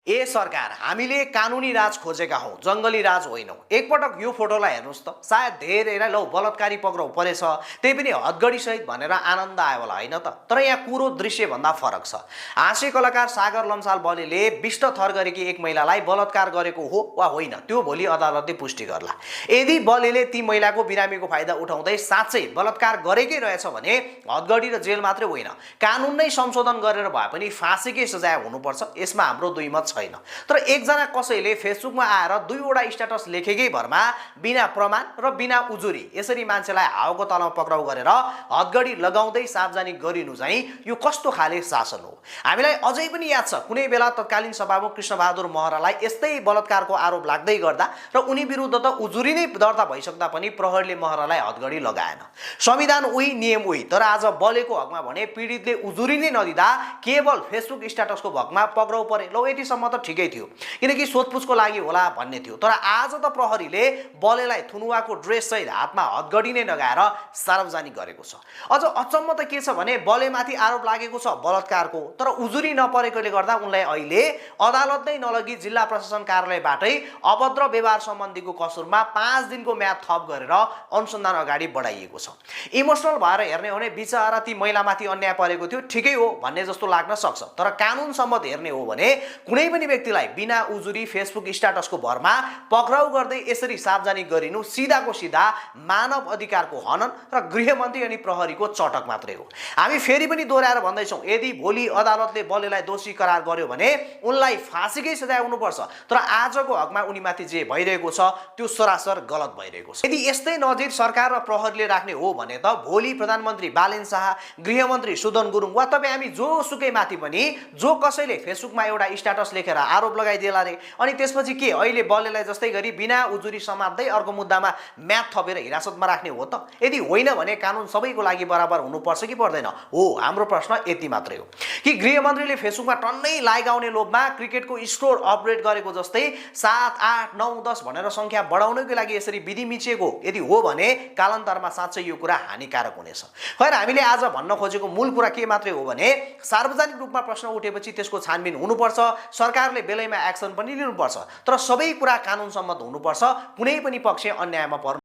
ए सरकार, हामीले कानुनी राज खोजेका हौँ, जङ्गली राज होइनौँ। एकपटक यो फोटोलाई हेर्नुहोस् त, सायद धेरैलाई लौ बलात्कारी पक्राउ परेछ, त्यही पनि हदगढीसहित भनेर आनन्द आयो होला होइन त। तर यहाँ कुरो दृश्यभन्दा फरक छ। हाँस्य कलाकार सागर लम्साल बलेले विष्ट थर गरेकी एक महिलालाई बलात्कार गरेको हो वा होइन त्यो भोलि अदालतले पुष्टि गर्ला। यदि बलेले ती महिलाको बिरामीको फाइदा उठाउँदै साँच्चै बलात्कार गरेकै रहेछ भने हदगढी र जेल मात्रै होइन, कानुन नै संशोधन गरेर भए पनि फाँसीकै सजाय हुनुपर्छ, यसमा हाम्रो दुई मत छैन। तर एकजना कसैले फेसबुकमा आएर दुईवटा स्ट्याटस लेखेकै भरमा बिना प्रमाण र बिना उजुरी यसरी मान्छेलाई हावाको तलमा पक्राउ गरेर हदगढी लगाउँदै सार्वजनिक गरिनु चाहिँ यो कस्तो खाले शासन हो। हामीलाई अझै पनि याद छ, कुनै बेला तत्कालीन सभामुख कृष्णबहादुर महरालाई यस्तै बलात्कारको आरोप लाग्दै गर्दा र उनी विरुद्ध त उजुरी नै दर्ता भइसक्दा पनि प्रहरीले महरालाई हदगढी लगाएन। संविधान उही, नियम उही। तर आज बलेको हकमा भने पीडितले उजुरी नै नदिँदा केवल फेसबुक स्ट्याटसको हकमा पक्राउ परे। लौ यतिसम्म त ठिकै थियो, किनकि सोधपुछको लागि होला भन्ने थियो। तर आज त प्रहरीले बलेलाई थुनुवाको ड्रेस सहित हातमा हदगढी नै लगाएर सार्वजनिक गरेको छ। अझ अचम्म त के छ भने बलेमाथि आरोप लागेको छ बलात्कारको, तर उजुरी नपरेकोले गर्दा उनलाई अहिले अदालत नै नलगी जिल्ला प्रशासन कार्यालयबाटै अभद्र व्यवहार सम्बन्धीको कसुरमा 5 दिनको म्याद थप गरेर अनुसन्धान अगाडि बढाइएको छ। इमोसनल भएर हेर्ने हो भने बिचरा ती महिलामाथि अन्याय परेको थियो, ठिकै हो भन्ने जस्तो लाग्न सक्छ। तर कानुन सम्मत हेर्ने हो भने कुनै पनि व्यक्तिलाई बिना उजुरी फेसबुक स्ट्याटसको भरमा पक्राउ गर्दै यसरी सार्वजनिक गरिनु सिधाको सिधा मानव अधिकारको हनन र गृहमन्त्री अनि प्रहरीको चटक मात्रै हो। हामी फेरि पनि दोहोऱ्याएर भन्दैछौँ, यदि भोलि अदालतले बलेलाई दोषी करार गर्यो भने उनलाई फाँसीकै सजाय हुनुपर्छ। तर आजको हकमा उनीमाथि जे भइरहेको छ त्यो सरासर गलत भइरहेको छ। यदि यस्तै नजिर सरकार र प्रहरीले राख्ने हो भने त भोलि प्रधानमन्त्री बालेन शाह, गृहमन्त्री सुदन गुरुङ वा तपाईँ हामी जोसुकै माथि पनि जो कसैले फेसबुकमा एउटा स्ट्याटस लेखेर आरोप लगाइदिएला रे, अनि त्यसपछि के अहिले बलेलाई जस्तै गरी बिना उजुरी समात्दै अर्को मुद्दामा म्याद थपेर हिरासतमा राख्ने हो त? यदि होइन भने कानुन सबैको लागि बराबर हुनुपर्छ कि पर्दैन? हो, हाम्रो प्रश्न यति मात्रै हो कि गृहमन्त्रीले फेसबुकमा टन्नै लाइक आउने लोभमा क्रिकेटको स्कोर अपग्रेड गरेको जस्तै 7, 8, 9, 10 भनेर सङ्ख्या बढाउनको लागि यसरी विधि मिचिएको यदि हो भने कालान्तरमा साँच्चै यो कुरा हानिकारक हुनेछ। खैर, हामीले आज भन्न खोजेको मूल कुरा के मात्रै हो भने सार्वजनिक रूपमा प्रश्न उठेपछि त्यसको छानबिन हुनुपर्छ, सरकारले बेलैमा एक्सन पनि लिनुपर्छ, तर सबै कुरा कानुन सम्मत हुनुपर्छ। कुनै पनि पक्ष अन्यायमा पर्नु